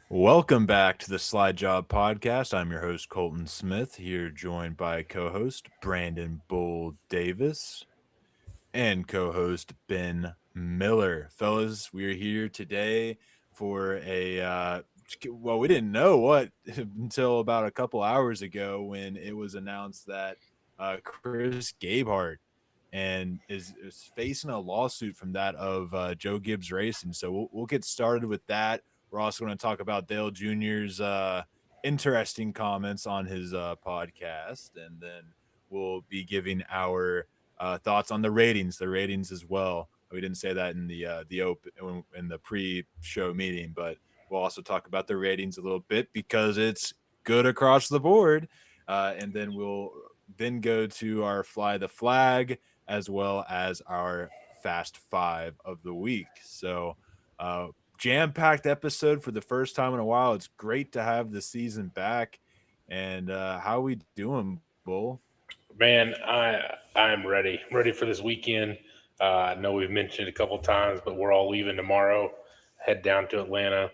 Welcome back to the Slide Job Podcast. I'm your host, Colton Smith, here joined by co host Brandon Bull Davis and co host Ben Miller. Fellas, we are here today for well, we didn't know what until about a couple hours ago when it was announced that Chris Gabehart is facing a lawsuit from that of Joe Gibbs Racing. So we'll get started with that. We're also going to talk about Dale Jr.'s interesting comments on his podcast, and then we'll be giving our thoughts on the ratings as well. We didn't say that in the pre-show meeting, but we'll also talk about the ratings a little bit because it's good across the board. And then we'll then go to our fly the flag as well as our fast five of the week. So jam-packed episode for the first time in a while. It's great to have the season back. And how we doing, Bull? Man, I'm ready for this weekend. I know we've mentioned it a couple times, but we're all leaving tomorrow. Head down to Atlanta.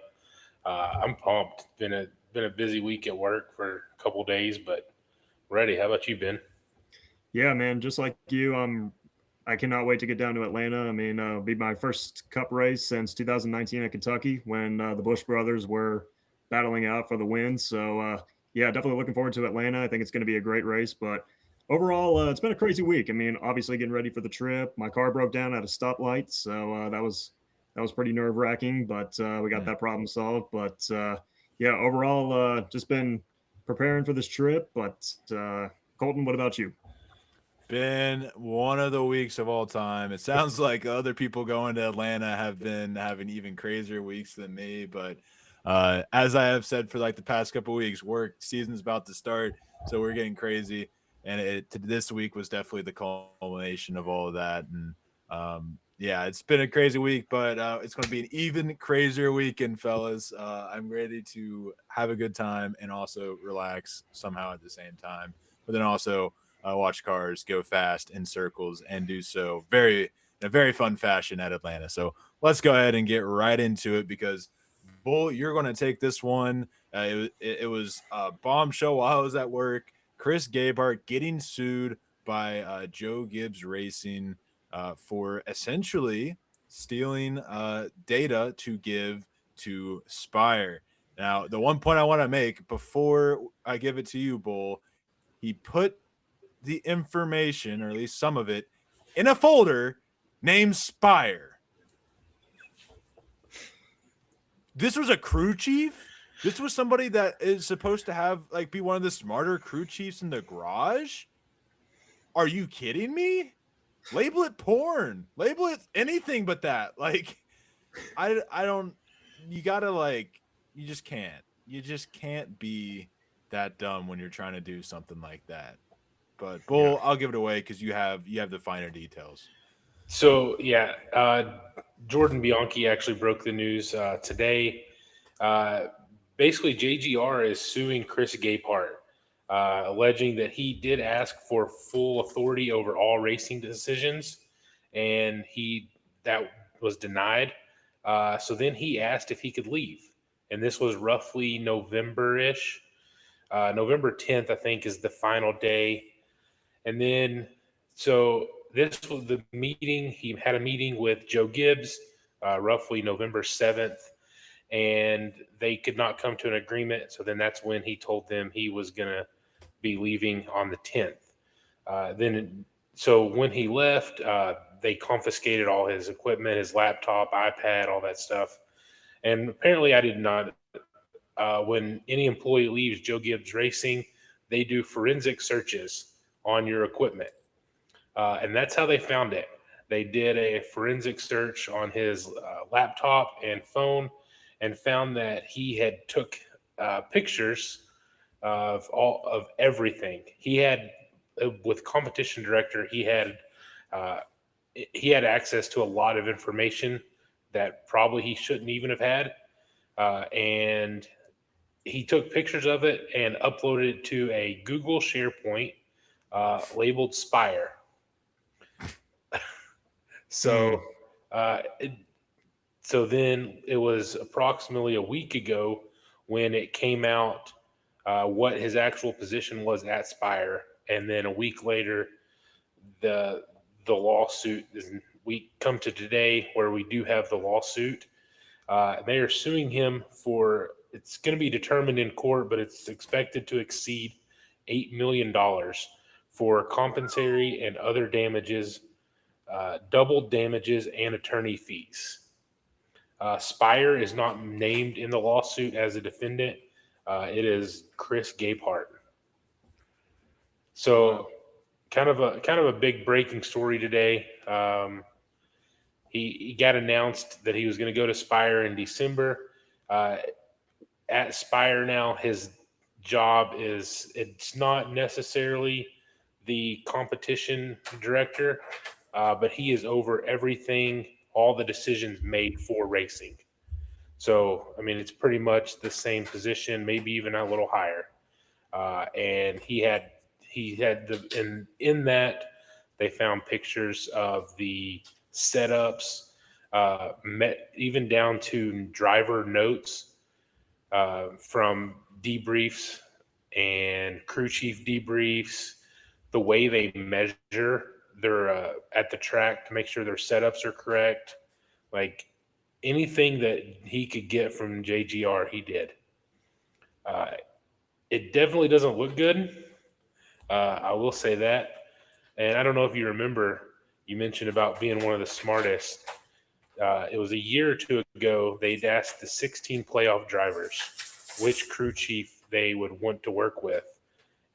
I'm pumped. Been a busy week at work for a couple days, but ready. How about you, Ben? Yeah, man, just like you, I cannot wait to get down to Atlanta. I mean, it'll be my first Cup race since 2019 at Kentucky when the Bush brothers were battling out for the win. So, yeah, definitely looking forward to Atlanta. I think it's going to be a great race. But overall, it's been a crazy week. I mean, obviously getting ready for the trip. My car broke down at a stoplight, so that was pretty nerve wracking. But we got that problem solved. But yeah, overall, just been preparing for this trip. But Colton, what about you? Been one of the weeks of all time. It sounds like other people going to Atlanta have been having even crazier weeks than me. But as I have said for like the past couple weeks, work season's about to start, so we're getting crazy. And this week was definitely the culmination of all of that. And yeah, it's been a crazy week, but it's going to be an even crazier weekend, fellas. I'm ready to have a good time and also relax somehow at the same time. But then also watch cars go fast in circles and do so in a very fun fashion at Atlanta. So let's go ahead and get right into it because Bull, you're going to take this one. It was a bombshell while I was at work. Chris Gabehart getting sued by Joe Gibbs Racing for essentially stealing data to give to Spire. Now, the one point I want to make before I give it to you, Bull, he put the information, or at least some of it, in a folder named Spire. This was a crew chief. This was somebody that is supposed to have be one of the smarter crew chiefs in the garage. Are you kidding me? Label it porn. Label it anything but that. I don't. You gotta You just can't. You just can't be that dumb when you're trying to do something like that. But Yeah. Bull, I'll give it away because you have the finer details. So yeah, Jordan Bianchi actually broke the news today. Uh, Basically, JGR is suing Chris Gapehart, alleging that he did ask for full authority over all racing decisions, and that was denied. So then he asked if he could leave, and this was roughly November-ish. November 10th, I think, is the final day, and then so this was the meeting. He had a meeting with Joe Gibbs, roughly November 7th, and they could not come to an agreement. So then that's when he told them he was going to be leaving on the 10th. So when he left, they confiscated all his equipment, his laptop, iPad, all that stuff. And apparently, I did not. When any employee leaves Joe Gibbs Racing, they do forensic searches on your equipment. And that's how they found it. They did a forensic search on his laptop and phone and found that he had took pictures of everything. He had with competition director, uh, he had access to a lot of information that probably he shouldn't even have had, and he took pictures of it and uploaded it to a Google SharePoint labeled Spire. Mm. So, uh, it, so then it was approximately a week ago. when it came out what his actual position was at Spire, and then a week later, the lawsuit is. We come to today where we do have the lawsuit. They are suing him for. It's going to be determined in court, but it's expected to exceed $8 million for compensatory and other damages, double damages, and attorney fees. Spire is not named in the lawsuit as a defendant. It is Chris Gapehart. So, kind of a big breaking story today. He got announced that he was going to go to Spire in December. At Spire now, his job it's not necessarily the competition director, but he is over everything, all the decisions made for racing. So, I mean, it's pretty much the same position, maybe even a little higher. And he had in that they found pictures of the setups, even down to driver notes from debriefs and crew chief debriefs, the way they measure their at the track to make sure their setups are correct, like anything that he could get from JGR, he did. It definitely doesn't look good. I will say that. And I don't know if you remember, you mentioned about being one of the smartest. It was a year or two ago, they'd asked the 16 playoff drivers which crew chief they would want to work with.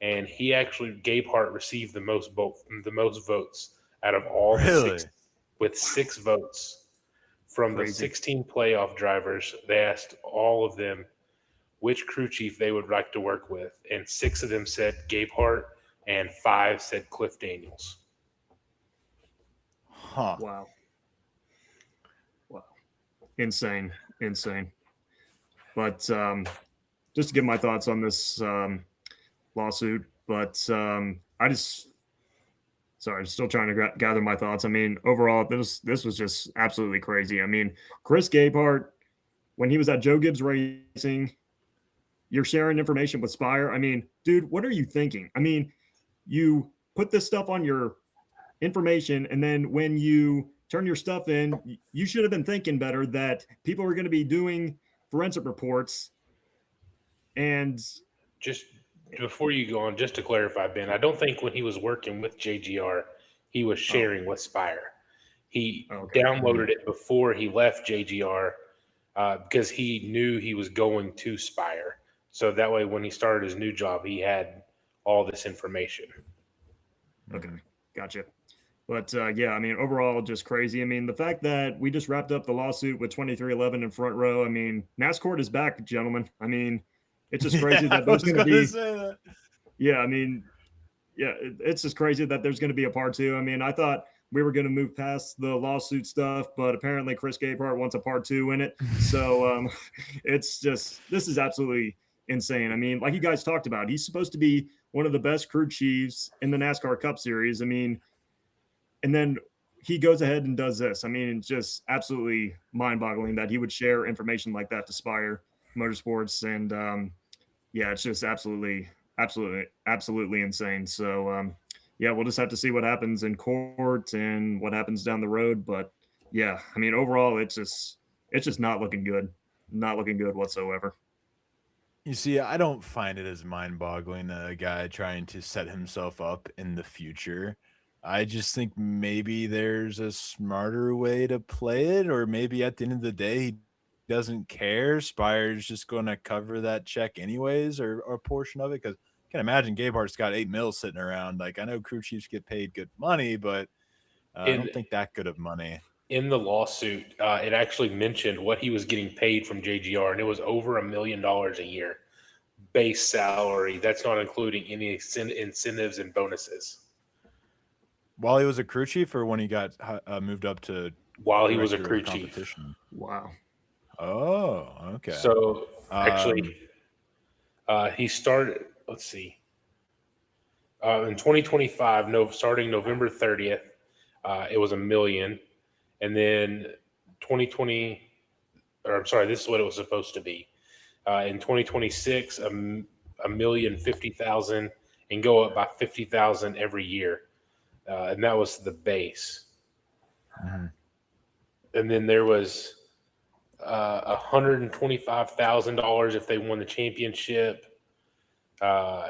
And he actually, Gapehart, received the most votes out of all the six, with 6 votes from the 16 playoff drivers. They asked all of them which crew chief they would like to work with, and 6 of them said Gapehart, and 5 said Cliff Daniels. Huh. Wow. Insane. But just to give my thoughts on this lawsuit, but I'm still trying to gather my thoughts. I mean, overall, this was just absolutely crazy. I mean, Chris Gapehart, when he was at Joe Gibbs Racing, you're sharing information with Spire. I mean, dude, what are you thinking? I mean, you put this stuff on your information, and then when you turn your stuff in, you should have been thinking better that people are going to be doing forensic reports. And just before you go on, just to clarify, Ben, I don't think when he was working with JGR, he was sharing with Spire. He downloaded it before he left JGR because he knew he was going to Spire. So that way, when he started his new job, he had all this information. Okay, gotcha. But yeah, I mean, overall, just crazy. I mean, the fact that we just wrapped up the lawsuit with 2311 in front row. I mean, NASCOURT is back, gentlemen. I mean, it's just crazy that there's going to be. Yeah, I mean, yeah, it's just crazy that there's going to be a part 2. I mean, I thought we were going to move past the lawsuit stuff, but apparently Chris Gapehart wants a part 2 in it. So it's just, this is absolutely insane. I mean, like you guys talked about, he's supposed to be one of the best crew chiefs in the NASCAR Cup Series. I mean, and then he goes ahead and does this. I mean, it's just absolutely mind-boggling that he would share information like that to Spire Motorsports. And yeah, it's just absolutely insane. So yeah, we'll just have to see what happens in court and what happens down the road. But yeah, I mean, overall, it's just not looking good whatsoever. You see, I don't find it as mind-boggling, a guy trying to set himself up in the future. I just think maybe there's a smarter way to play it, or maybe at the end of the day, he doesn't care. Spire's just going to cover that check anyways, or a portion of it, because I can imagine Gabehart's got $8 million sitting around. Like, I know crew chiefs get paid good money, but I don't think that good of money. In the lawsuit, it actually mentioned what he was getting paid from JGR, and it was over $1 million a year base salary. That's not including any incentives and bonuses. While he was a crew chief, or when he got moved up to while he was a crew chief? Wow. Oh, okay. So actually, he started. Let's see. In 2025, starting November 30th, it was $1 million. And then 2020, or I'm sorry, this is what it was supposed to be. In 2026, a million 50,000, and go up by 50,000 every year, and that was the base. Mhm. And then there was $125,000 if they won the championship. Uh,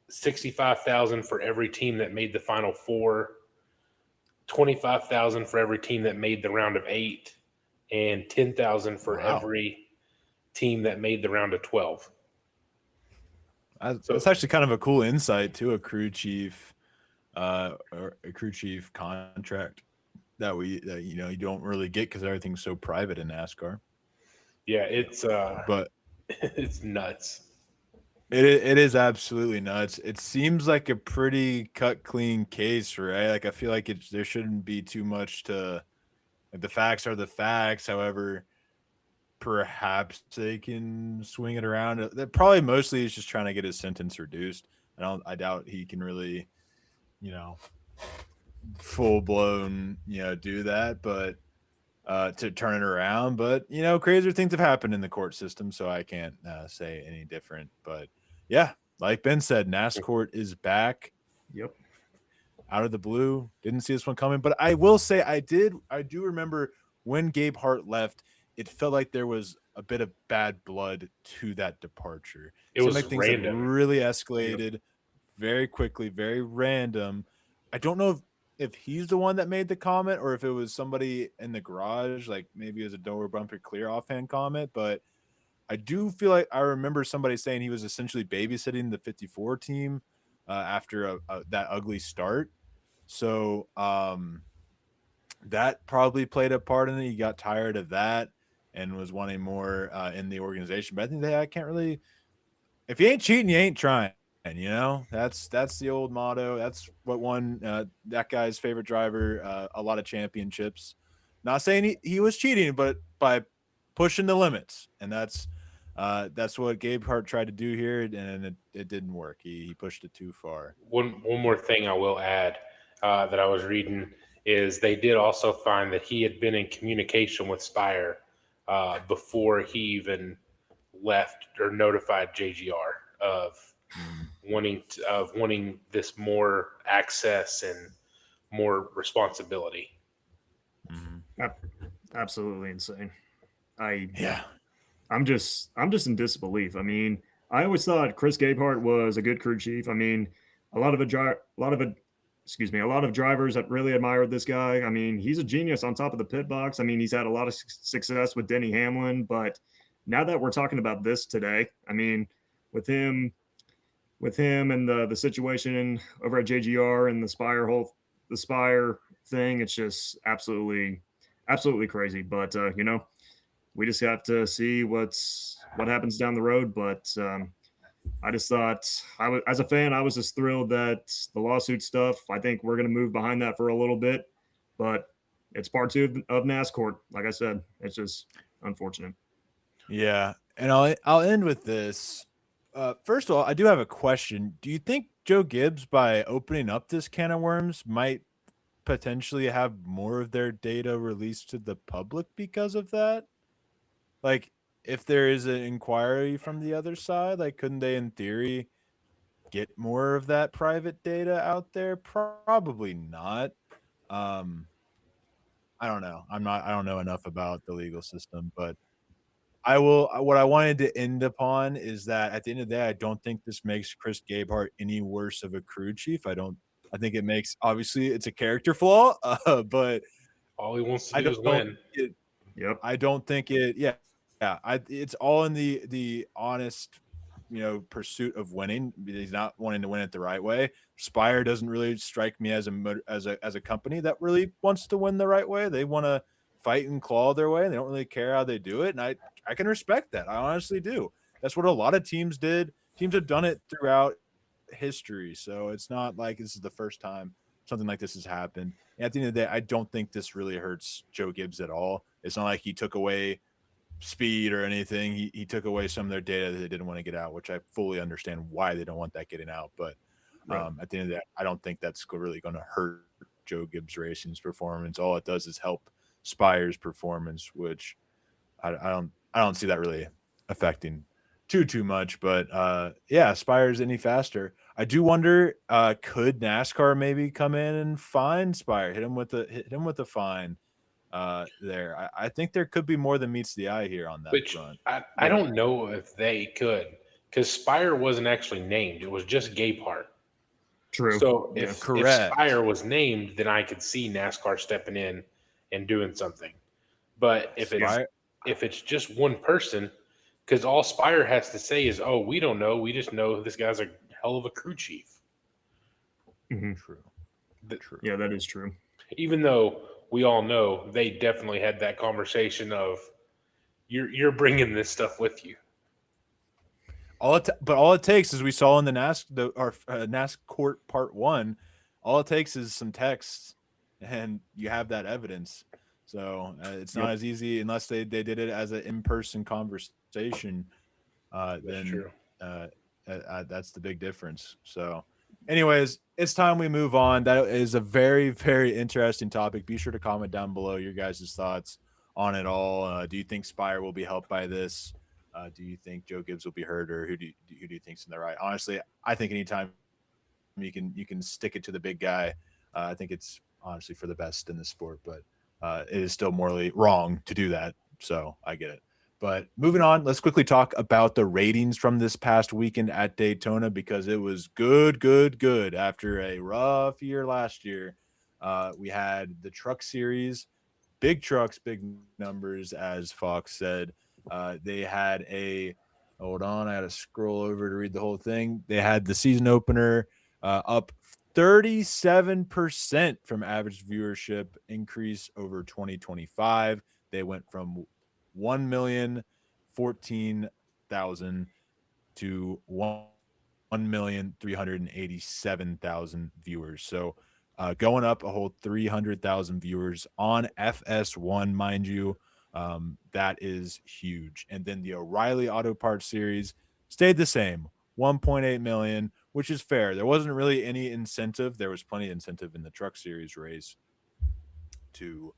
65,000 for every team that made the Final Four. 25,000 for every team that made the round of 8, and 10,000 for Wow. every team that made the round of 12. So That's actually kind of a cool insight to a crew chief, or a crew chief contract that you don't really get because everything's so private in NASCAR. yeah, it's But it's nuts. it is absolutely nuts. It seems like a pretty cut clean case, right? Like I feel like there shouldn't be too much to, like, the facts are the facts. However, perhaps they can swing it around. That probably mostly is just trying to get his sentence reduced. I doubt he can really, you know, full blown, do that, but to turn it around. But crazier things have happened in the court system, so I can't say any different. But yeah, like Ben said, NASCOURT is back Yep. out of the blue. Didn't see this one coming, but I will say I do remember when Gabe Hart left, it felt like there was a bit of bad blood to that departure. It Seemed was like things had random. really Yep. escalated very quickly, very random. I don't know if he's the one that made the comment or if it was somebody in the garage, like maybe it was a door bumper clear offhand comment, but I do feel like I remember somebody saying he was essentially babysitting the 54 team after that ugly start. So that probably played a part in it. He got tired of that and was wanting more in the organization. But I think that I can't really. If you ain't cheating, you ain't trying. That's the old motto. That's what won that guy's favorite driver a lot of championships. Not saying he was cheating, but by pushing the limits, and that's what Gabe Hart tried to do here, and it didn't work. He pushed it too far. One more thing I will add that I was reading is they did also find that he had been in communication with Spire before he even left or notified JGR of wanting this more access and more responsibility. Mm-hmm. Absolutely insane. Yeah. I'm just in disbelief. I mean, I always thought Chris Gabehart was a good crew chief. I mean, a lot of a lot of drivers that really admired this guy. I mean, he's a genius on top of the pit box. I mean, he's had a lot of success with Denny Hamlin, but now that we're talking about this today, I mean, with him and the situation over at JGR and the Spire thing, it's just absolutely crazy. But we just have to see what happens down the road. But I just thought as a fan, I was just thrilled that the lawsuit stuff. I think we're going to move behind that for a little bit, but it's part two of NASCOURT. Like I said, it's just unfortunate. Yeah, and I'll end with this. First of all, I do have a question. Do you think Joe Gibbs, by opening up this can of worms, might potentially have more of their data released to the public because of that? Like, if there is an inquiry from the other side, like, couldn't they, in theory, get more of that private data out there? Probably not. Um, I don't know. I don't know enough about the legal system, but I will. What I wanted to end upon is that at the end of the day, I don't think this makes Chris Gabehart any worse of a crew chief. I don't. I think it makes, obviously it's a character flaw, but All he wants to I do is don't. win. Yep. I don't think it. Yeah, yeah. It's all in the honest, pursuit of winning. He's not wanting to win it the right way. Spire doesn't really strike me as a company that really wants to win the right way. They want to fight and claw their way. They don't really care how they do it, and I can respect that. I honestly do. That's what a lot of teams did. Teams have done it throughout history, so it's not like this is the first time something like this has happened. And at the end of the day, I don't think this really hurts Joe Gibbs at all. It's not like he took away speed or anything. He took away some of their data that they didn't want to get out, which I fully understand why they don't want that getting out. But Right. at the end of the day, I don't think that's really going to hurt Joe Gibbs Racing's performance. All it does is help Spire's performance, which I don't see that really affecting too much, but yeah, Spire's any faster. I do wonder, could NASCAR maybe come in and fine Spire, hit him with a fine there. I think there could be more than meets the eye here on that Which front. I don't know if they could, because Spire wasn't actually named; it was just Gapart. True. So Yeah. if Correct. Spire was named, then I could see NASCAR stepping in and doing something. But Spire, if it's just one person, because all Spire has to say is, "Oh, we don't know. We just know this guy's a hell of a crew chief." Hmm. true, The- true. Yeah, that is true. Even though we all know they definitely had that conversation of, "You're bringing this stuff with you." But all it takes, as we saw in the NASCOURT Part 1, all it takes is some texts, and you have that evidence. So it's not Yep. as easy unless they did it as an in-person conversation. That's Then true. uh, that's the big difference. So, anyways, it's time we move on. That is a very, very interesting topic. Be sure to comment down below your guys' thoughts on it all. Do you think Spire will be helped by this? Do you think Joe Gibbs will be hurt, or who do you think's in the right? Honestly, I think anytime you can stick it to the big guy, I think it's honestly for the best in the sport. But it is still morally wrong to do that. So I get it. But moving on, let's quickly talk about the ratings from this past weekend at Daytona because it was good, good, good after a rough year last year. We had the Truck Series, big trucks, big numbers, as Fox said. They had a hold on, I had to scroll over to read the whole thing. They had the season opener up 37% from average viewership increase over 2025. They went from 1,014,000 to 1,387,000 viewers. So going up a whole 300,000 viewers on FS1, mind you. That is huge. And then the O'Reilly Auto Parts series stayed the same, 1.8 million, which is fair. There wasn't really any incentive. There was plenty of incentive in the Truck Series race to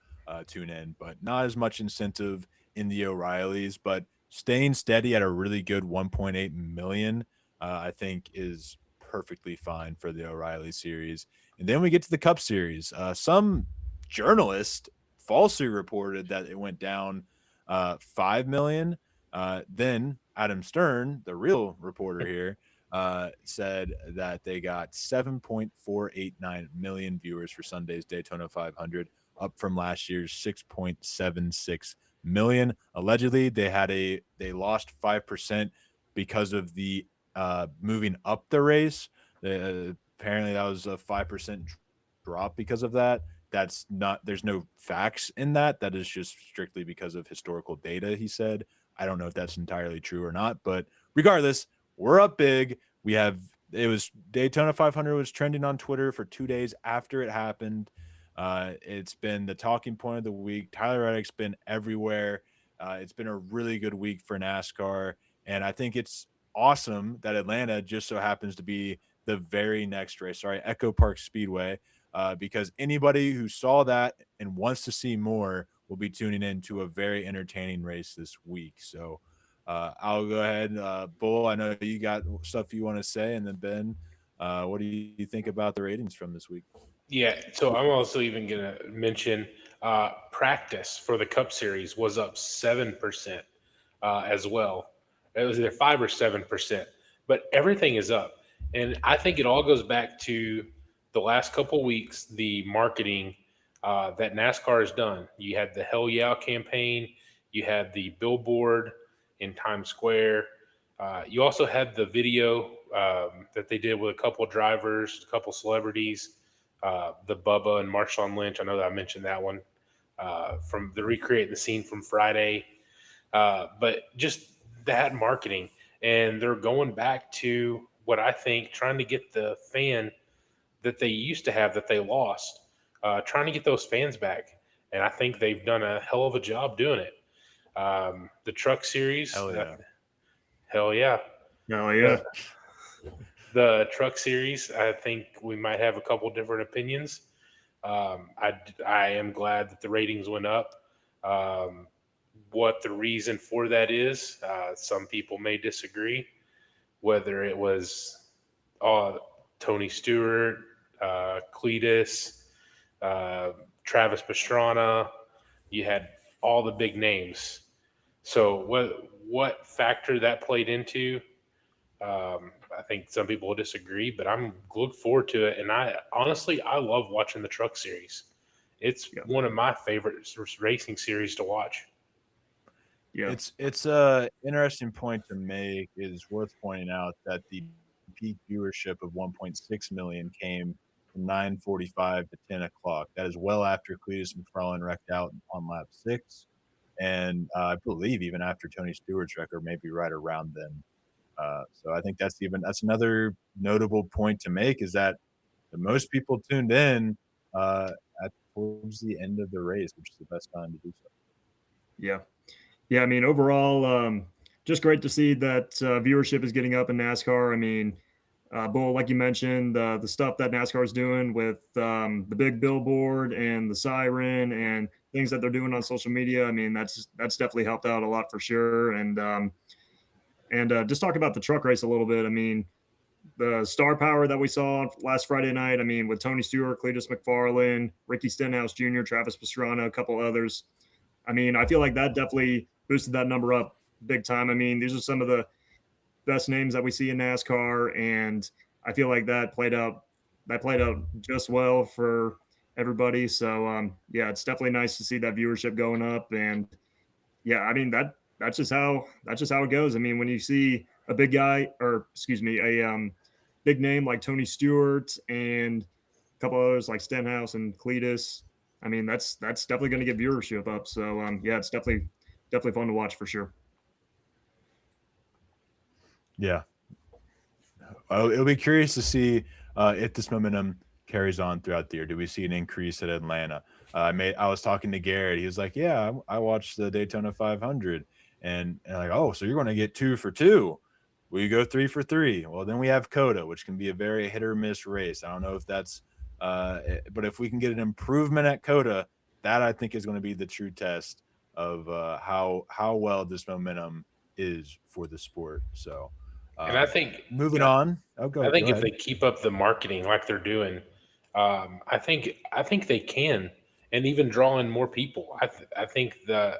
tune in, but not as much incentive in the O'Reillys. But staying steady at a really good 1.8 million, I think, is perfectly fine for the O'Reilly series. And then we get to the Cup series. Some journalist falsely reported that it went down 5 million. Then Adam Stern, the real reporter here, said that they got 7.489 million viewers for Sunday's Daytona 500, up from last year's 6.76 million. Allegedly, they lost 5% because of the moving up the race. Apparently, that was a 5% drop because of that. That's not. There's no facts in that. That is just strictly because of historical data. He said. I don't know if that's entirely true or not, but regardless, we're up big. It was Daytona 500 was trending on Twitter for 2 days after it happened. It's been the talking point of the week. Tyler Reddick's been everywhere. It's been a really good week for NASCAR, and I think it's awesome that Atlanta just so happens to be the very next race. Sorry, Echo Park Speedway, because anybody who saw that and wants to see more will be tuning in to a very entertaining race this week. So I'll go ahead. Bull, I know you got stuff you want to say, and then Ben, what do you think about the ratings from this week? Yeah, so I'm also even going to mention practice for the Cup Series was up 7% as well. It was either 5 or 7%, but everything is up. And I think it all goes back to the last couple weeks, the marketing that NASCAR has done. You had the Hell Yeah campaign, you had the billboard in Times Square. You also had the video that they did with a couple drivers, a couple celebrities, the Bubba and Marshawn Lynch. I know that I mentioned that one from the recreate the scene from Friday, but just that marketing, and they're going back to what I think, trying to get the fan that they used to have that they lost, trying to get those fans back, and I think they've done a hell of a job doing it. The Truck Series, Hell yeah. hell yeah. Oh yeah. The, the Truck Series, I think we might have a couple different opinions. I am glad that the ratings went up. Um, what the reason for that is. Some people may disagree, whether it was uh, Tony Stewart, Cletus, uh, Travis Pastrana. You had all the big names. So what factor that played into? I think some people will disagree, but I'm look forward to it. And I honestly, I love watching the truck series. It's Yeah. one of my favorite racing series to watch. Yeah. It's a interesting point to make. It is worth pointing out that the peak viewership of 1.6 million came from 9:45 to 10 o'clock. That is well after Cletus McFarlane wrecked out on lap 6, and I believe even after Tony Stewart's record, maybe right around then. So I think that's another notable point to make is that the most people tuned in at towards the end of the race, which is the best time to do so. Yeah. Yeah. I mean, overall, just great to see that viewership is getting up in NASCAR. I mean, Bull, like you mentioned, the stuff that NASCAR is doing with the big billboard and the siren and things that they're doing on social media. I mean, that's definitely helped out a lot for sure. And just talk about the truck race a little bit. I mean, the star power that we saw last Friday night. I mean, with Tony Stewart, Cletus McFarlane, Ricky Stenhouse Jr., Travis Pastrana, a couple others. I mean, I feel like that definitely boosted that number up big time. I mean, these are some of the best names that we see in NASCAR, and I feel like that played out just well for everybody. So yeah, it's definitely nice to see that viewership going up. And yeah, I mean that's just how it goes. I mean, when you see a big guy, or excuse me, a big name like Tony Stewart and a couple others like Stenhouse and Cletus, I mean that's definitely going to get viewership up. So yeah, it's definitely fun to watch for sure. Yeah, it'll be curious to see if this momentum carries on throughout the year. Do we see an increase at Atlanta? I was talking to Garrett. He was like, "Yeah, I watched the Daytona 500," and like, "Oh, so you're going to get 2 for 2? We go 3 for 3." Well, then we have Coda, which can be a very hit or miss race. I don't know if that's, but if we can get an improvement at Coda, that I think is going to be the true test of how well this momentum is for the sport. So. And Moving on. Oh, I go think if ahead. they keep up the marketing like they're doing, I think they can, and even draw in more people. I think the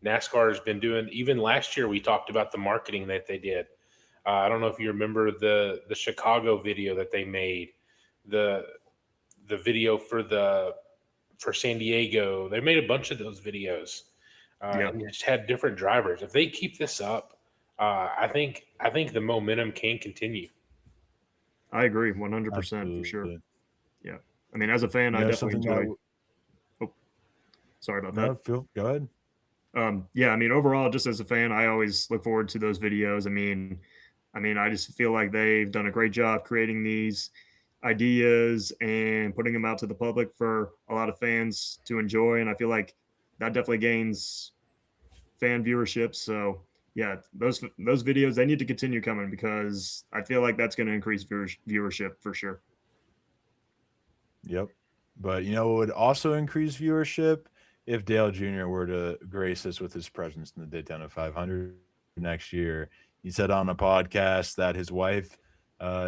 NASCAR has been doing. Even last year, we talked about the marketing that they did. I don't know if you remember the Chicago video that they made, the the video for San Diego. They made a bunch of those videos, Yeah, and just had different drivers. If they keep this up, I think the momentum can continue. I agree 100% for sure. Absolutely. Yeah. I mean, as a fan, You I know, definitely something that enjoy. Oh, sorry about that. no, feel go ahead. Yeah, I mean, overall, just as a fan, I always look forward to those videos. I mean, I just feel like they've done a great job creating these ideas and putting them out to the public for a lot of fans to enjoy. And I feel like that definitely gains fan viewership. So yeah, those videos they need to continue coming because I feel like that's going to increase viewership for sure. Yep. But you know what would also increase viewership if Dale Jr. were to grace us with his presence in the Daytona 500 next year. He said on a podcast that his wife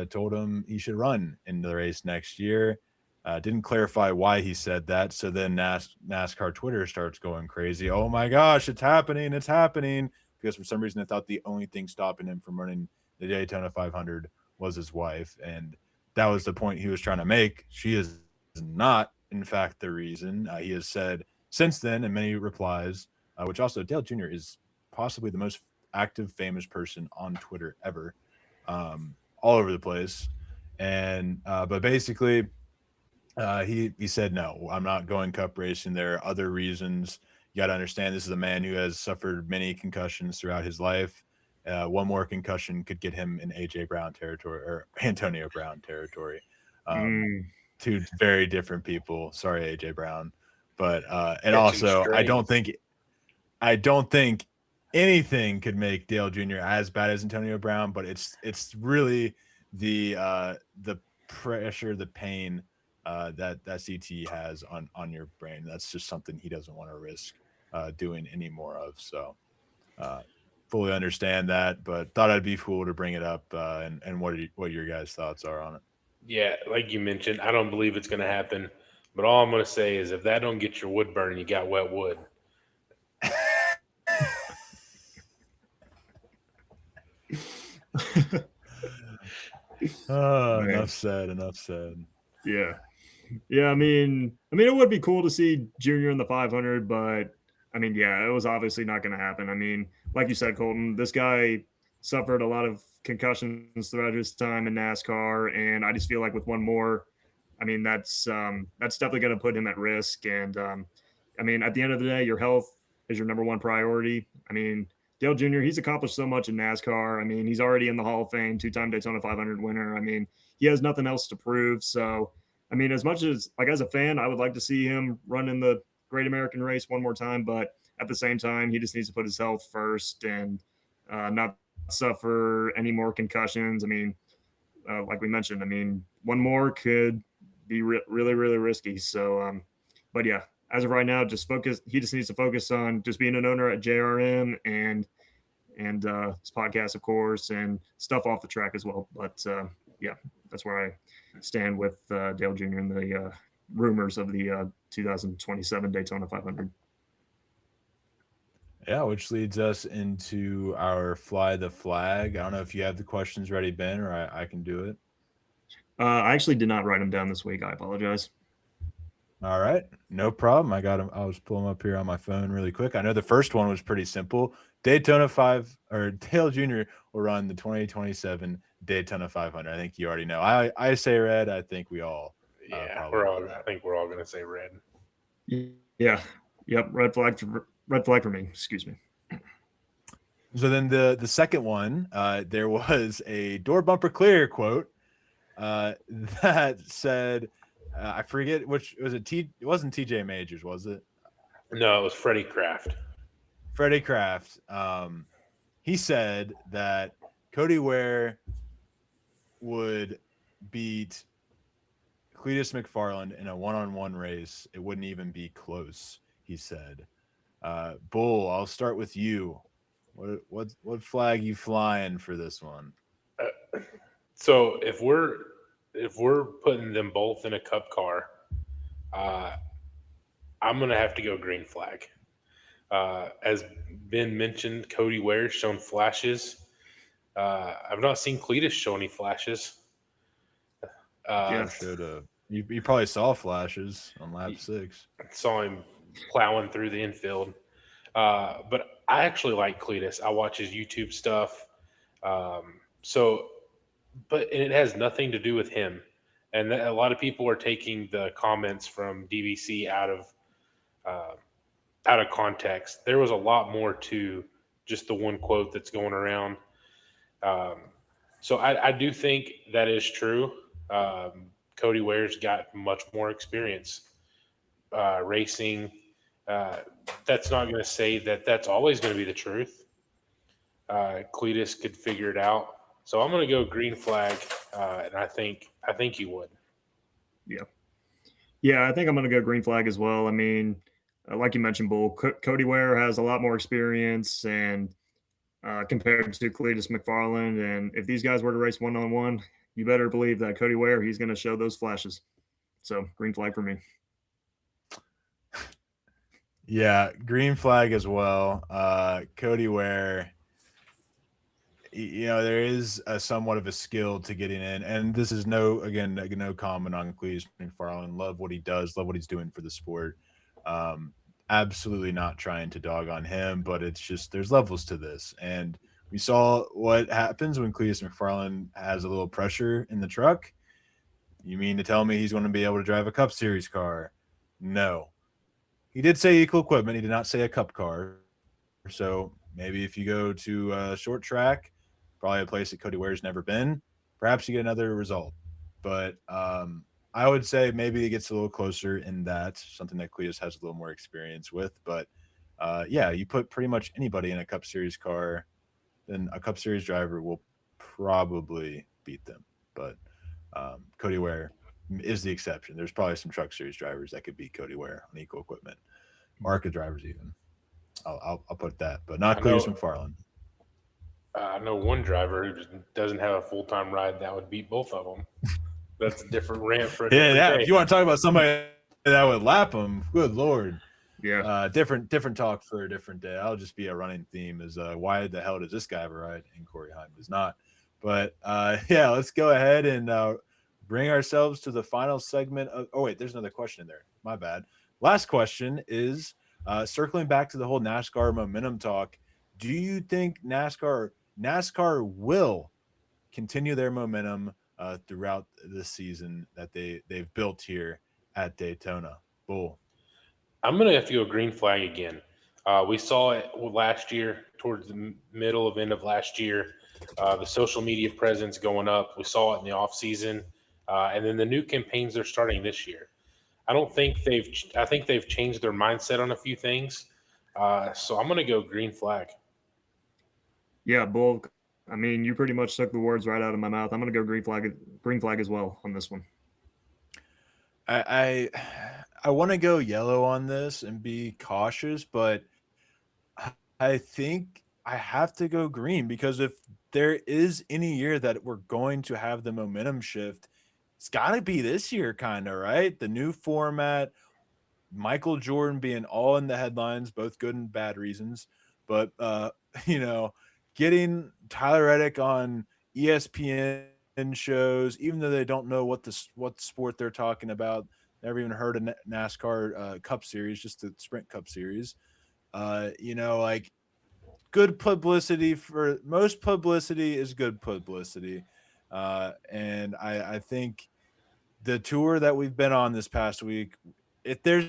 told him he should run in the race next year. Didn't clarify why he said that. So then NASCAR Twitter starts going crazy. Oh my gosh, it's happening. It's happening. Because for some reason, I thought the only thing stopping him from running the Daytona 500 was his wife. And that was the point he was trying to make. She is not, in fact, the reason. He has said since then in many replies, which also Dale Jr. is possibly the most active, famous person on Twitter ever, all over the place. And but basically, he said no, I'm not going cup racing. There are other reasons. You got to understand, this is a man who has suffered many concussions throughout his life. One more concussion could get him in AJ Brown territory or Antonio Brown territory. Um, Mm, Two very different people. Sorry, AJ Brown, but and Catching also strains. I don't think anything could make Dale Jr. as bad as Antonio Brown, but it's really the pressure, the pain that CT has on your brain. That's just something he doesn't want to risk doing any more of. So uh, fully understand that, but thought it'd be cool to bring it up and what your guys' thoughts are on it. Yeah, like you mentioned, I don't believe it's going to happen. But all I'm going to say is if that don't get your wood burning, you got wet wood. Man, Enough said. Enough said. yeah. Yeah, I mean, it would be cool to see Junior in the 500, but I mean, yeah, it was obviously not going to happen. I mean, like you said, Colton, this guy suffered a lot of concussions throughout his time in NASCAR, and I just feel like with one more, I mean, that's definitely going to put him at risk. And I mean, at the end of the day, your health is your number one priority. I mean, Dale Jr. He's accomplished so much in NASCAR. I mean, he's already in the Hall of Fame, two-time Daytona 500 winner. I mean, he has nothing else to prove. So I mean, as much as like as a fan, I would like to see him run in the Great American Race one more time, but at the same time, he just needs to put his health first and not suffer any more concussions. I mean, like we mentioned, I mean, one more could be really, really risky. So, but yeah, as of right now, just focus. He just needs to focus on just being an owner at JRM and his podcast, of course, and stuff off the track as well. But yeah, that's where I stand with Dale Jr. and the rumors of the 2027 Daytona 500. Yeah, which leads us into our fly the flag. I don't know if you have the questions ready, Ben, or I can do it. I actually did not write them down this week. I apologize. All right, no problem. I got them. I was pulling them up here on my phone really quick. I know the first one was pretty simple. Daytona 5 or Dale Jr. will run the 2027 Daytona 500. I think you already know. I say red. I think we all Yeah, probably we're know all. I that. think we're all going to say red. Yeah. Yep. Red flag for me. Excuse me. So then the second one, there was a door bumper clear quote that said, I forget which was it. It wasn't TJ Majors, was it? No, it was Freddie Kraft. Freddie Kraft. He said that Cody Ware would beat Cletus McFarland in a one-on-one race. It wouldn't even be close. He said, "Bull, I'll start with you. What flag you flying for this one?" So if we're putting them both in a cup car, uh, I'm going to have to go green flag. As Ben mentioned, Cody Ware's shown flashes. I've not seen Cletus show any flashes. Yeah. Uh, Showed a you probably saw flashes on lap y- 6. saw him plowing through the infield. But I actually like Cletus. I watch his YouTube stuff. So, but and it has nothing to do with him. And a lot of people are taking the comments from DVC uh, out of context. There was a lot more to just the one quote that's going around. Um, so I do think that is true. Cody Ware's got much more experience racing. Uh, that's not going to say that that's always going to be the truth. Cletus could figure it out. So I'm going to go green flag, and I think he would. Yeah. Yeah. I think I'm going to go green flag as well. I mean, like you mentioned, Bull, Cody Ware has a lot more experience and compared to Cletus McFarland. And if these guys were to race one on one, you better believe that Cody Ware, he's going to show those flashes. So green flag for me. Yeah, green flag as well. Cody Ware, there is a somewhat of a skill to getting in, and this is no comment on Cletus McFarland. Love what he does, love what he's doing for the sport. Um, Absolutely not trying to dog on him, but it's just there's levels to this, and we saw what happens when Cletus McFarland has a little pressure in the truck. You mean to tell me he's going to be able to drive a Cup Series car? No. He did say equal equipment. He did not say a Cup car. So maybe if you go to a short track, probably a place that Cody Ware's never been, perhaps you get another result. But I would say maybe it gets a little closer in that, something that Cletus has a little more experience with. But yeah, you put pretty much anybody in a Cup Series car, then a Cup Series driver will probably beat them. But Cody Ware is the exception. There's probably some Truck Series drivers that could beat Cody Ware on equal equipment, market drivers even. I'll put that, but not I Cletus know. McFarland. I know one driver who just doesn't have a full-time ride that would beat both of them. That's a different rant for a different Yeah, day. if you want to talk about somebody that would lap him, good lord. Yeah. Different talk for a different day. I'll just be a running theme is why the hell does this guy have a ride and Corey Heim does not? But yeah, let's go ahead and bring ourselves to the final segment of. Oh wait, there's another question in there. My bad. Last question is circling back to the whole NASCAR momentum talk. Do you think NASCAR will continue their momentum throughout the season that they've built here at Daytona? Bull. I'm going to have to go green flag again. We saw it last year, towards the middle of end of last year, the social media presence going up. We saw it in the off season, and then the new campaigns they're starting this year. I think they've changed their mindset on a few things. So I'm going to go green flag. Yeah, Bull. I mean, you pretty much took the words right out of my mouth. I'm going to go green flag as well on this one. I want to go yellow on this and be cautious, but I think I have to go green because if there is any year that we're going to have the momentum shift, it's got to be this year, kind of, right? The new format, Michael Jordan being all in the headlines, both good and bad reasons, but you know, getting Tyler Reddick on ESPN shows, even though they don't know what sport they're talking about, never even heard of NASCAR Cup Series, just the Sprint Cup Series. You know, like good publicity for most publicity is good publicity, and I think the tour that we've been on this past week, if there's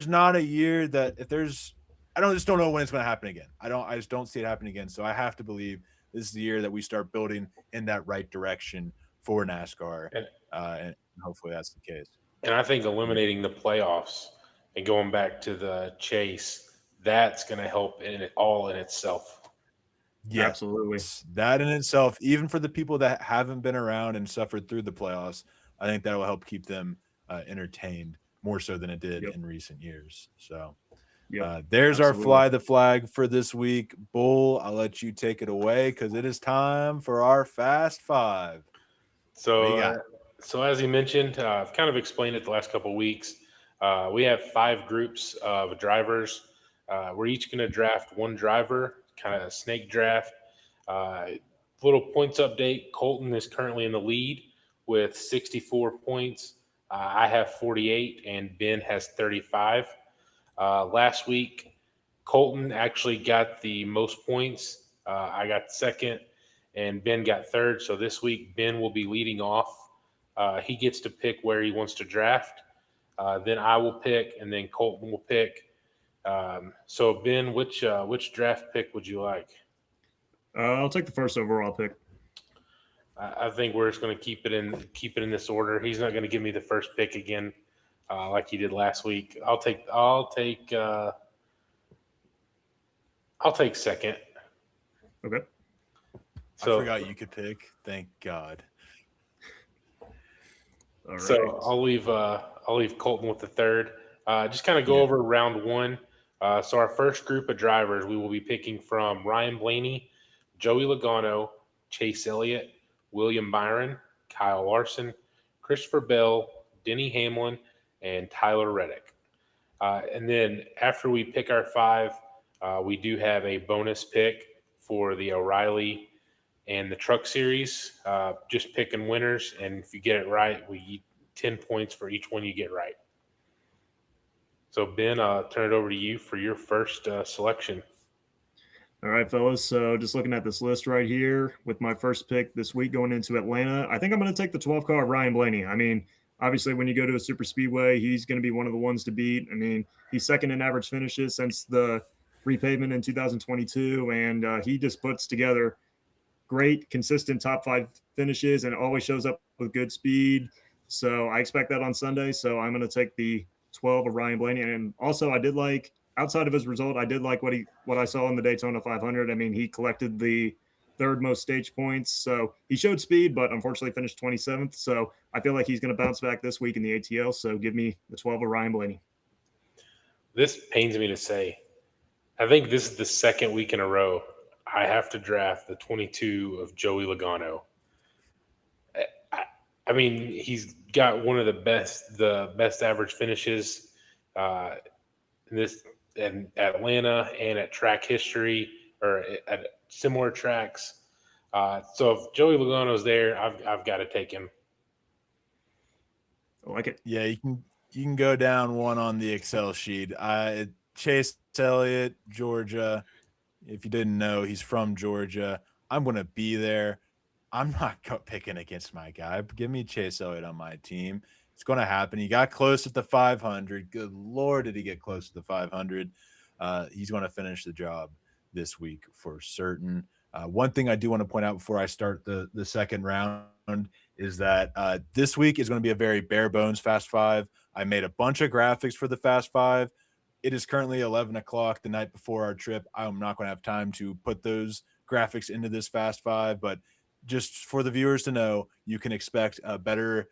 not a year that if there's just don't know when it's going to happen again. I just don't see it happening again. So I have to believe this is the year that we start building in that right direction for NASCAR, and hopefully that's the case. And I think eliminating the playoffs and going back to the chase, that's going to help in it all in itself. Yeah, Absolutely. that in itself, even for the people that haven't been around and suffered through the playoffs, I think that will help keep them entertained more so than it did in recent years. So there's our fly the flag for this week. Bull, I'll let you take it away because it is time for our Fast Five. So, so as you mentioned, I've kind of explained it the last couple of weeks. We have 5 groups of drivers. We're each going to draft one driver, kind of a snake draft. Little points update. Colton is currently in the lead with 64 points. I have 48 and Ben has 35. Last week, Colton actually got the most points. I got second and Ben got third. So this week, Ben will be leading off. He gets to pick where he wants to draft. Then I will pick, and then Colton will pick. So Ben, which draft pick would you like? I'll take the first overall pick. I think we're just going to keep it in this order. He's not going to give me the first pick again, like he did last week. I'll take second. Okay. So, I forgot you could pick. Thank God. All right. So I'll leave Colton with the third. Just kind of go over round one. So our first group of drivers, we will be picking from Ryan Blaney, Joey Logano, Chase Elliott, William Byron, Kyle Larson, Christopher Bell, Denny Hamlin, and Tyler Reddick. And then after we pick our 5, we do have a bonus pick for the O'Reilly and the Truck Series. Just picking winners, and if you get it right, we get 10 points for each one you get right. So Ben, I'll turn it over to you for your first selection. All right, fellas. So just looking at this list right here with my first pick this week going into Atlanta, I think I'm going to take the 12 car of Ryan Blaney. I mean, obviously, when you go to a super speedway, he's going to be one of the ones to beat. I mean, he's second in average finishes since the repavement in 2022, and he just puts together great, consistent top 5 finishes and always shows up with good speed. So I expect that on Sunday. So I'm going to take the 12 of Ryan Blaney. And also, I did like, outside of his result, I did like what I saw in the Daytona 500. I mean, he collected the 3rd most stage points. So he showed speed, but unfortunately finished 27th. So I feel like he's going to bounce back this week in the ATL. So give me the 12 of Ryan Blaney. This pains me to say. I think this is the second week in a row I have to draft the 22 of Joey Logano. I, I mean, he's got one of the best average finishes uh, in this in Atlanta and at track history or at similar tracks. So if Joey Logano's there, I've got to take him. I like it. Yeah, you can go down one on the Excel sheet. Chase Elliott, Georgia. If you didn't know, he's from Georgia. I'm going to be there. I'm not picking against my guy. Give me Chase Elliott on my team. It's going to happen. He got close at the 500. Good Lord, did he get close to the 500? He's going to finish the job this week for certain. One thing I do want to point out before I start the second round is that this week is going to be a very bare bones Fast Five. I made a bunch of graphics for the Fast Five. It is currently 11 o'clock the night before our trip. I'm not going to have time to put those graphics into this Fast Five, but just for the viewers to know, you can expect a better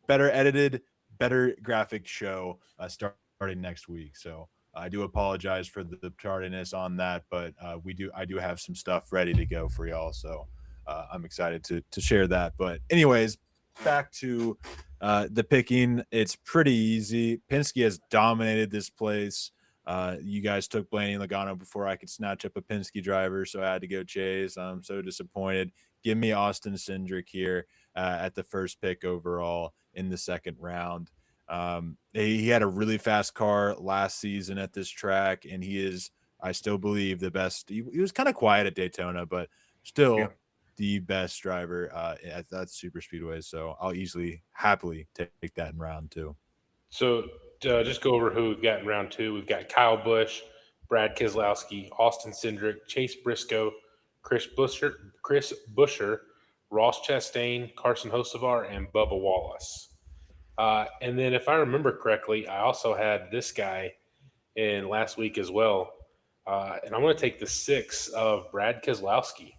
edited, better graphic show starting next week. So I do apologize for the tardiness on that, but I do have some stuff ready to go for y'all. So I'm excited to share that. But anyways, back to the picking. It's pretty easy. Penske has dominated this place. You guys took Blaney Logano before I could snatch up a Penske driver, so I had to go Chase. I'm so disappointed. Give me Austin Cindric here at the first pick overall in the second round. He had a really fast car last season at this track, and he is, I still believe, the best. He was kind of quiet at Daytona, but still the best driver at that super speedway. So I'll happily take that in round two. So just go over who we've got in round two. We've got Kyle Busch, Brad Keselowski, Austin Cindric, Chase Briscoe, Chris Buescher, Ross Chastain, Carson Hocevar, and Bubba Wallace. And then, if I remember correctly, I also had this guy in last week as well. And I'm going to take the 6 of Brad Keselowski.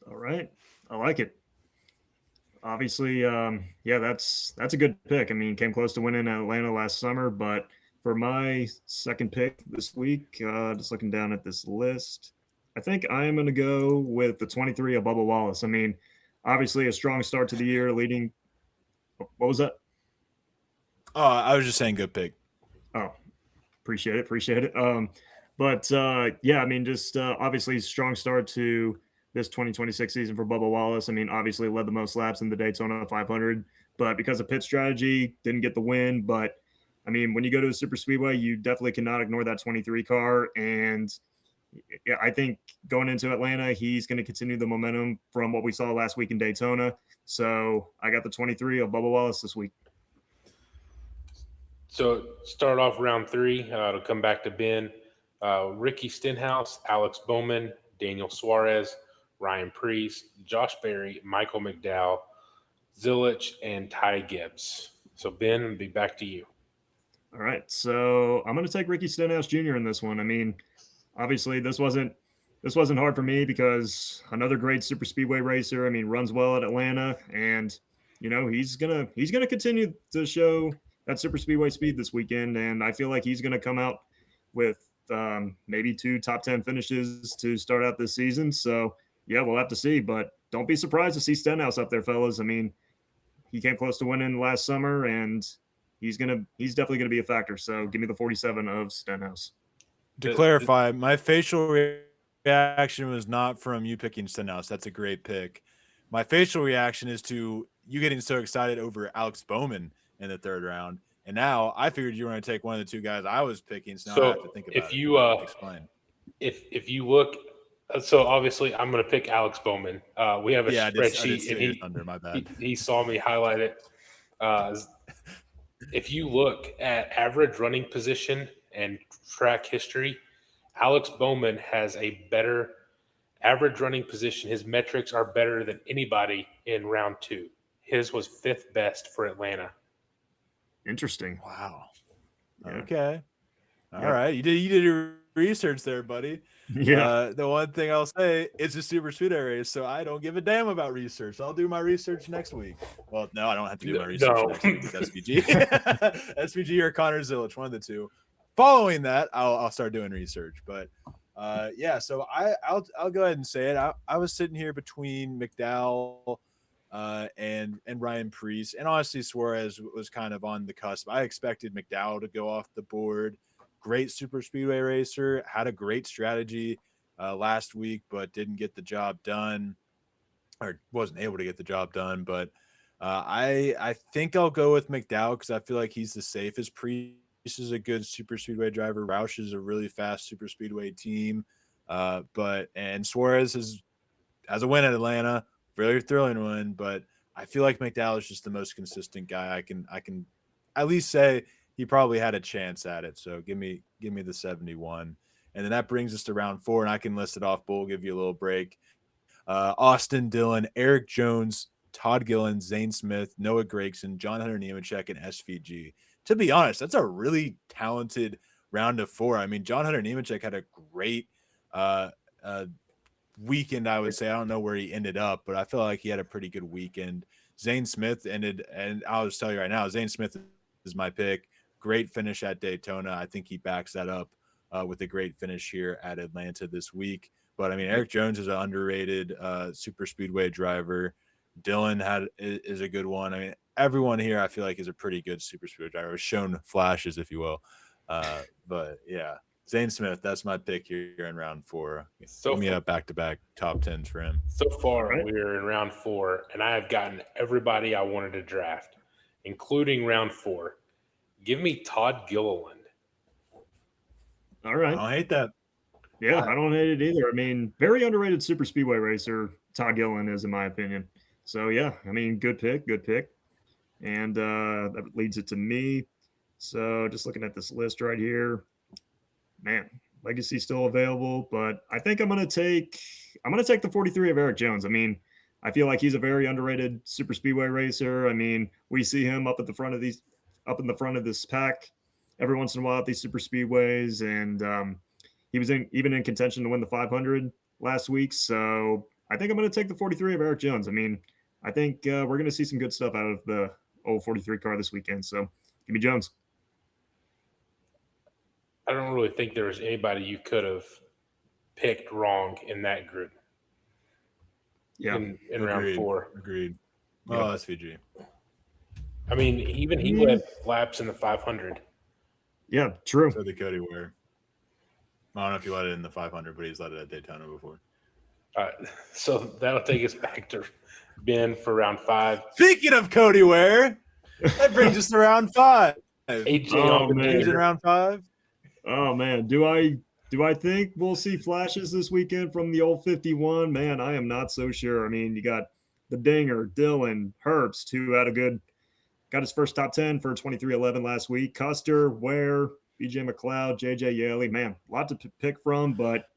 All right. I like it. Obviously, that's a good pick. I mean, came close to winning at Atlanta last summer, but for my second pick this week, just looking down at this list, I think I am going to go with the 23 of Bubba Wallace. I mean, obviously a strong start to the year leading. What was that? Oh, I was just saying good pick. Oh, appreciate it. Yeah, I mean, just obviously strong start to this 2026 season for Bubba Wallace. I mean, obviously led the most laps in the Daytona 500, but because of pit strategy, didn't get the win. But I mean, when you go to a super speedway, you definitely cannot ignore that 23 car. And yeah, I think going into Atlanta, he's going to continue the momentum from what we saw last week in Daytona. So I got the 23 of Bubba Wallace this week. So start off round 3. It'll come back to Ben. Ricky Stenhouse, Alex Bowman, Daniel Suarez, Ryan Preece, Josh Berry, Michael McDowell, Zilich, and Ty Gibbs. So Ben, I'll be back to you. All right. So I'm going to take Ricky Stenhouse Jr. in this one. I mean, obviously this wasn't hard for me because another great super speedway racer. I mean, runs well at Atlanta, and he's gonna continue to show that super speedway speed this weekend, and I feel like he's gonna come out with maybe 2 top 10 finishes to start out this season. So yeah, we'll have to see, but don't be surprised to see Stenhouse up there, fellas. I mean, he came close to winning last summer, and he's definitely gonna be a factor. So give me the 47 of Stenhouse. To clarify, my facial reaction was not from you picking Stenhouse. That's a great pick. My facial reaction is to you getting so excited over Alex Bowman in the third round. And now I figured you were going to take one of the 2 guys I was picking. So now I have to think about if you explain. If you look, so obviously I'm going to pick Alex Bowman. We have a spreadsheet, and under my bad. He saw me highlight it. If you look at average running position and track history, Alex Bowman has a better average running position. His metrics are better than anybody in round 2. His was 5th best for Atlanta. Interesting. Wow. Yeah. Okay. All right. You did your research there, buddy. Yeah. The one thing I'll say, it's a super speedway race, so I don't give a damn about research. I'll do my research next week. Well, no, I don't have to do my research next week. It's SVG. SVG or Connor Zilich, one of the 2. following that, I'll start doing research. But yeah, so I'll go ahead and say it. I was sitting here between McDowell and Ryan Preece, and honestly, Suarez was kind of on the cusp. I expected McDowell to go off the board. Great super speedway racer, had a great strategy last week, but didn't get the job done, or wasn't able to get the job done. But I think I'll go with McDowell because I feel like he's the safest. Preece is a good super speedway driver. Roush is a really fast super speedway team. And Suarez has a win at Atlanta, very thrilling win. But I feel like McDowell is just the most consistent guy. I can at least say he probably had a chance at it. So give me the 71. And then that brings us to round 4, and I can list it off. Bull, give you a little break. Austin Dillon, Eric Jones, Todd Gillen, Zane Smith, Noah Gregson, John Hunter Nemechek, and SVG. To be honest, that's a really talented round of 4. I mean, John Hunter Nemechek had a great weekend, I would say. I don't know where he ended up, but I feel like he had a pretty good weekend. Zane Smith ended, and I'll just tell you right now, Zane Smith is my pick. Great finish at Daytona. I think he backs that up with a great finish here at Atlanta this week. But I mean, Eric Jones is an underrated super speedway driver. Dylan is a good one. I mean, everyone here I feel like is a pretty good super speedway driver. Shown flashes, if you will. But yeah, Zane Smith, that's my pick here in round 4. Give me a back-to-back top 10s for him. So far, we're in round 4, and I have gotten everybody I wanted to draft, including round 4. Give me Todd Gilliland. All right. I don't hate that. Yeah, I don't hate it either. I mean, very underrated super speedway racer, Todd Gilliland is, in my opinion. So, yeah, I mean, good pick. And that leads it to me. So just looking at this list right here, man, Legacy still available, but I think I'm gonna take the 43 of Eric Jones. I mean, I feel like he's a very underrated super speedway racer. I mean, we see him up in the front of this pack every once in a while at these super speedways, and he was even in contention to win the 500 last week. So I think I'm going to take the 43 of Eric Jones. I mean, I think we're going to see some good stuff out of the old 43 car this weekend. So give me Jones. I don't really think there was anybody you could have picked wrong in that group. Yeah. In round 4. Agreed. Yep. Oh, SVG. I mean, even he led laps in the 500. Yeah, true. So did Cody Ware. I don't know if he led it in the 500, but he's led it at Daytona before. So that'll take us back to Ben for round 5. Speaking of Cody Ware, that brings us to round 5. AJ Who's in round 5? Oh man, do I think we'll see flashes this weekend from the old 51? Man, I am not so sure. I mean, you got the Dinger, Dylan, Herbst, who got his first top 10 for 23:11 last week. Custer, Ware, BJ McLeod, JJ Yaley. Man, a lot to pick from, but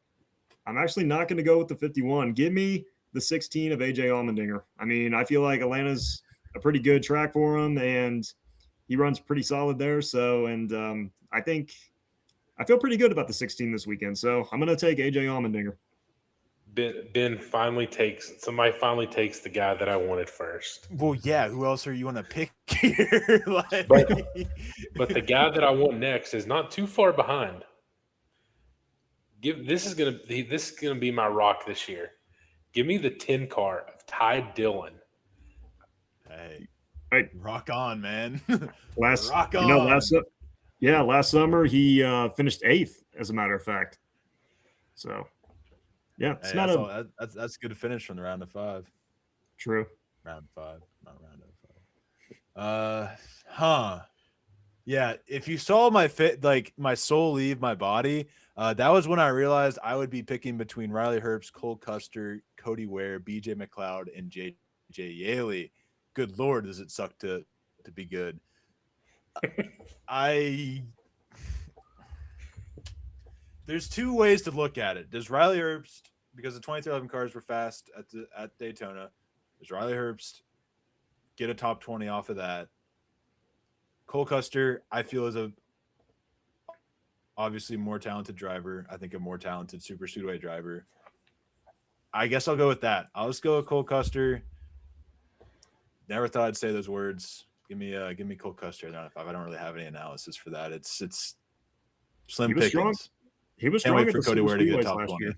I'm actually not going to go with the 51. Give me the 16 of AJ Allmendinger. I mean, I feel like Atlanta's a pretty good track for him, and he runs pretty solid there. So, and I feel pretty good about the 16 this weekend. So I'm going to take AJ Allmendinger. Ben finally takes the guy that I wanted first. Well, yeah. Who else are you going to pick here? But the guy that I want next is not too far behind. This is gonna be my rock this year. Give me the 10 car of Ty Dillon. Hey, right. Rock on, man. Last summer he finished 8th, as a matter of fact. So. Yeah, it's that's good to finish from the round of 5. True. Round 5, not round of 5. Yeah, if you saw my soul leave my body, that was when I realized I would be picking between Riley Herbst, Cole Custer, Cody Ware, BJ McLeod, and JJ Yaley. Good Lord, does it suck to be good? There's 2 ways to look at it. Does Riley Herbst, because the 2311 cars were fast at Daytona, does Riley Herbst get a top 20 off of that? Cole Custer, I feel, is obviously more talented driver. I think a more talented super speedway driver. I guess I'll go with that. I'll just go with Cole Custer. Never thought I'd say those words. Give me Cole Custer at 95. I don't really have any analysis for that. It's Slim He was strong. Pickens. He was Can't strong wait at for the Cody Super Ware to get Speedways top last 20. year.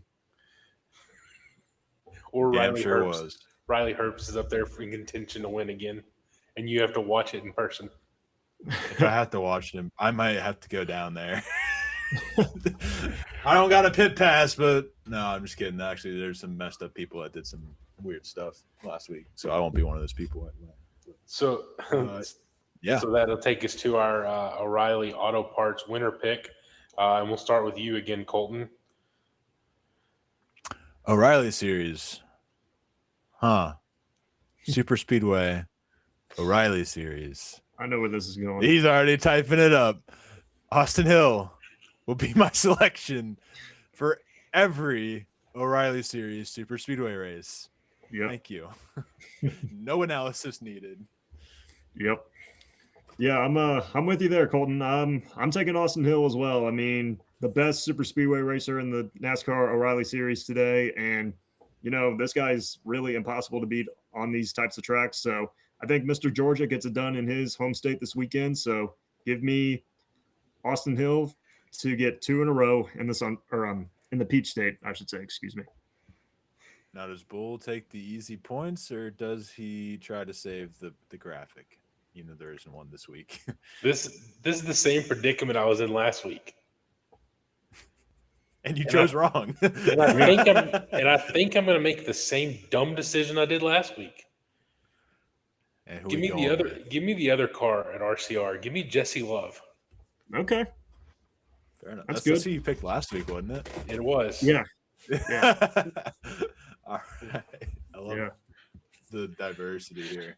Or Damn Riley sure Herbst. was. Riley Herbst is up there for contention to win again, and you have to watch it in person. If I have to watch him, I might have to go down there. I don't got a pit pass, but no, I'm just kidding. Actually, there's some messed up people that did some weird stuff last week, so I won't be one of those people. So, Yeah. So that'll take us to our O'Reilly Auto Parts winner pick, and we'll start with you again, Colton. O'Reilly Series. Huh. Super Speedway. O'Reilly Series. I know where this is going. He's already typing it up. Austin Hill will be my selection for every O'Reilly Series Super Speedway race. Yep. Thank you. No analysis needed. Yep. Yeah, I'm with you there, Colton. I'm taking Austin Hill as well. I mean, the best super speedway racer in the NASCAR O'Reilly Series today, and this guy's really impossible to beat on these types of tracks. So I think Mr. Georgia gets it done in his home state this weekend. So give me Austin Hill to get 2 in a row in the Peach State, I should say. Excuse me. Now, does Bull take the easy points, or does he try to save the graphic? There isn't one this week. This is the same predicament I was in last week, and you chose wrong. and I think I'm going to make the same dumb decision I did last week. Give me the other car at RCR. Give me Jesse Love. Okay. Fair enough. That's good. That's who you picked last week, wasn't it? It was. Yeah. All right. I love the diversity here.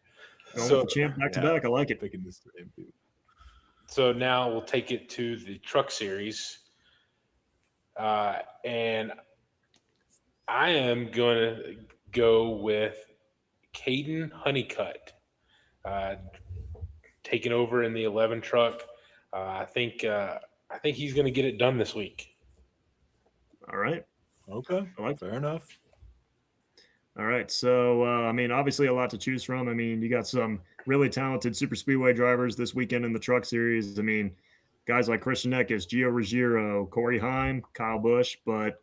Going with the champ back to back. I like it. Picking the same people. So now we'll take it to the Truck Series. And I am going to go with Caden Honeycutt, taking over in the 11 truck. I think he's going to get it done this week. All right. Okay. Fair enough. All right. So, obviously a lot to choose from. You got some really talented super speedway drivers this weekend in the Truck Series. Guys like Christian Eckes, Gio Ruggiero, Corey Heim, Kyle Busch. But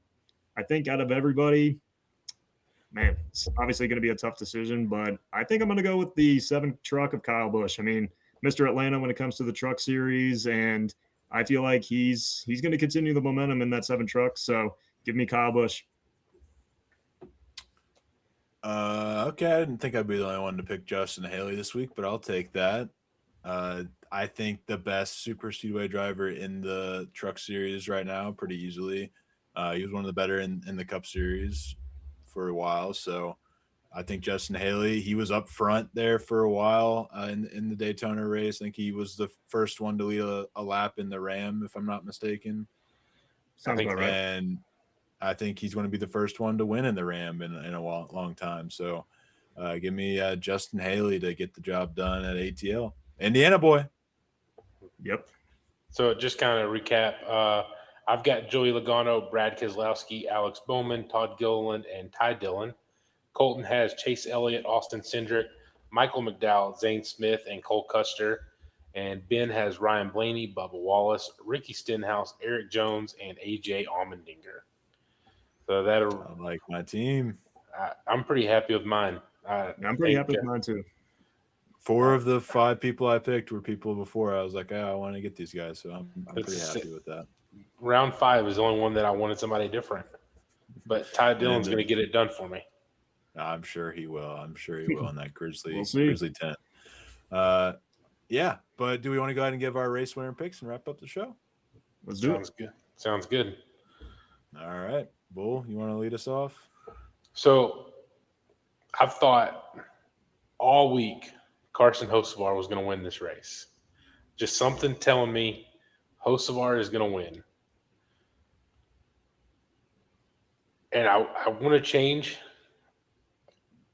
I think out of everybody, man, it's obviously going to be a tough decision. But I think I'm going to go with the 7 truck of Kyle Busch. Mr. Atlanta when it comes to the Truck Series. And I feel like he's going to continue the momentum in that 7 truck. So give me Kyle Busch. Okay, I didn't think I'd be the only one to pick Justin Haley this week, but I'll take that. I think the best super speedway driver in the Truck Series right now, pretty easily. He was one of the better in the Cup Series for a while, so I think Justin Haley, he was up front there for a while in the Daytona race. I think he was the first one to lead a lap in the Ram, if I'm not mistaken. Sounds about right. And I think he's going to be the first one to win in the Ram in a long time. So give me Justin Haley to get the job done at ATL. Indiana boy. Yep. So just kind of recap, I've got Joey Logano, Brad Keselowski, Alex Bowman, Todd Gilliland, and Ty Dillon. Colton has Chase Elliott, Austin Cindric, Michael McDowell, Zane Smith, and Cole Custer. And Ben has Ryan Blaney, Bubba Wallace, Ricky Stenhouse, Eric Jones, and AJ Allmendinger. So I like my team. I'm pretty happy with mine. I'm pretty happy with mine too. 4 of the 5 people I picked were people before I was like, I want to get these guys. So I'm pretty happy with that. Round 5 is the only one that I wanted somebody different. But Ty Dillon's going to get it done for me. I'm sure he will. I'm sure he will in that Grizzly 10. Yeah, but do we want to go ahead and give our race winner picks and wrap up the show? Let's do it. Good. Sounds good. All right. Bull, you want to lead us off? So I've thought all week Carson Hocevar was going to win this race. Just something telling me Hocevar is going to win. And I want to change,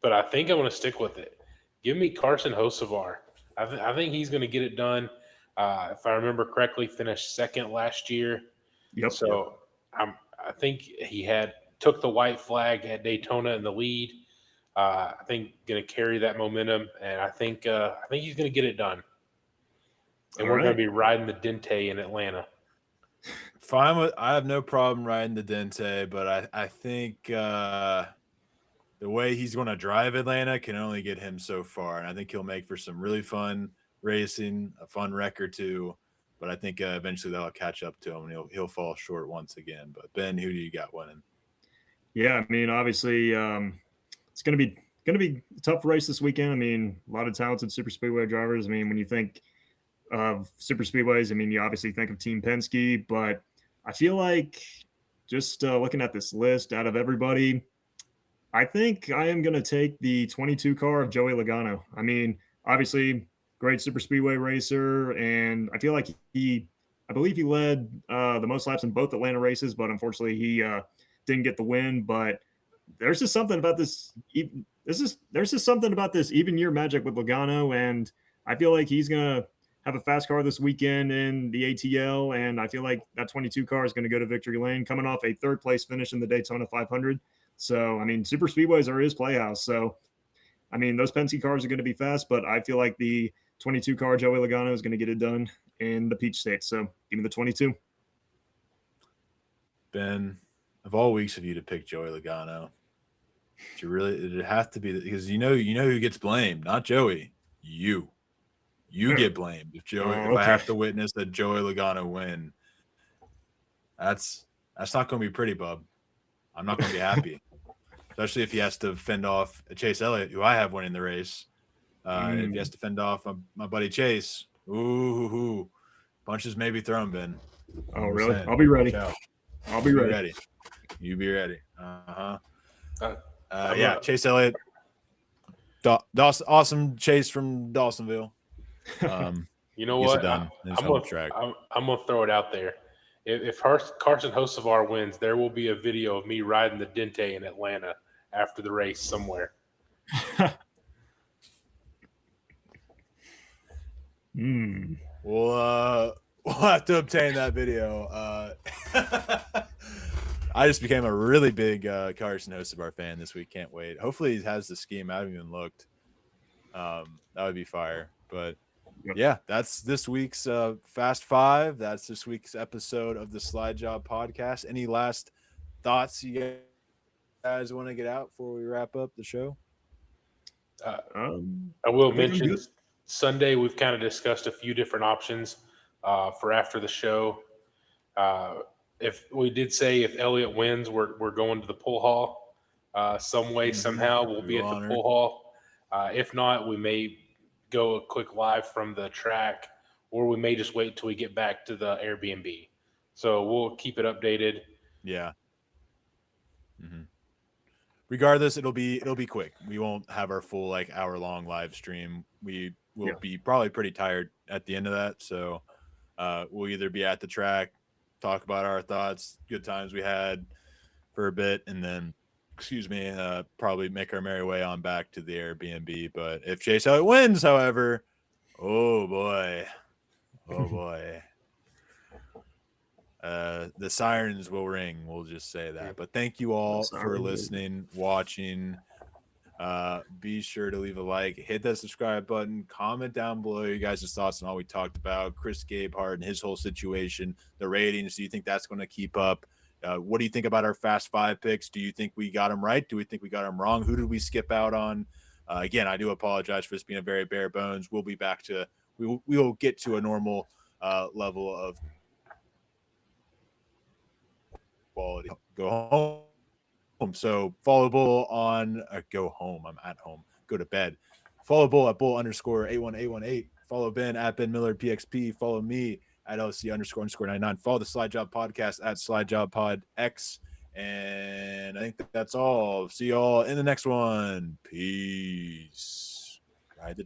but I think I'm going to stick with it. Give me Carson Hocevar. I think he's going to get it done. If I remember correctly, finished second last year. Yep. So I think he took the white flag at Daytona in the lead. I think going to carry that momentum, and I think he's going to get it done. And we're going to be riding the Dente in Atlanta. Fine with. I have no problem riding the Dente, but I think the way he's going to drive Atlanta can only get him so far, and I think he'll make for some really fun racing, a fun wreck or two. But I think eventually that'll catch up to him, and he'll fall short once again. But Ben, who do you got winning? Yeah, I mean, obviously, it's going to be a tough race this weekend. I mean, a lot of talented super speedway drivers. I mean, when you think of super speedways, I mean, you obviously think of Team Penske, but I feel like just looking at this list, out of everybody, I think I am going to take the 22 car of Joey Logano. I mean, obviously, great super speedway racer, and I feel like I believe he led the most laps in both Atlanta races, but unfortunately, he didn't get the win. But there's just something about this. There's just something about this even year magic with Logano, and I feel like he's gonna have a fast car this weekend in the ATL, and I feel like that 22 car is going to go to victory lane, coming off a third place finish in the Daytona 500. So I mean, super speedways are his playhouse. So I mean, those Penske cars are going to be fast, but I feel like the 22 car Joey Logano is going to get it done in the Peach State. So give me the 22. Ben, of all weeks of you to pick Joey Logano, it has to be because you know who gets blamed, not Joey. You get blamed if I have to witness that Joey Logano win. That's not going to be pretty, bub. I'm not going to be happy, especially if he has to fend off Chase Elliott, who I have winning the race. If he has to fend off my buddy Chase, punches may be thrown, Ben. Oh, really? I'll be ready. I'll be ready. You be ready. Yeah, Chase Elliott. Awesome chase from Dawsonville. You know what? I'm gonna throw it out there. If Carson Hocevar wins, there will be a video of me riding the Dente in Atlanta after the race somewhere. We'll have to obtain that video. I just became a really big Carson Hocevar fan this week. Can't wait. Hopefully he has the scheme. I haven't even looked. That would be fire. But yeah, that's this week's Fast Five. That's this week's episode of the Slide Job Podcast. Any last thoughts you guys want to get out before we wrap up the show? I will mention Sunday we've kind of discussed a few different options for after the show. If we did say if Elliott wins, we're going to the pool hall some way, somehow. We'll be at the pool hall. If not, we may go a quick live from the track, or we may just wait until we get back to the Airbnb. So we'll keep it updated. Yeah. Regardless, it'll be quick. We won't have our full hour-long live stream. We will be probably pretty tired at the end of that. So we'll either be at the track, talk about our thoughts, good times we had for a bit, and then probably make our merry way on back to the Airbnb. But if Chase Elliott wins, however, oh boy, the sirens will ring. We'll just say that. But thank you all for listening, watching. Be sure to leave a like, hit that subscribe button, comment down below you guys' thoughts on all we talked about. Chris Gabehart and his whole situation, the ratings. Do you think that's going to keep up? What do you think about our Fast Five picks? Do you think we got them right? Do we think we got them wrong? Who did we skip out on? Again, I do apologize for this being a very bare bones. We'll be back to we will get to a normal level of quality. Go home. So follow Bull on go home. I'm at home. Go to bed. Follow Bull at Bull_81818. Follow Ben at Ben Miller PXP. Follow me at LC__99. Follow the Slide Job Podcast at Slide Job Pod X. And I think that's all. See y'all in the next one. Peace. Ride the day.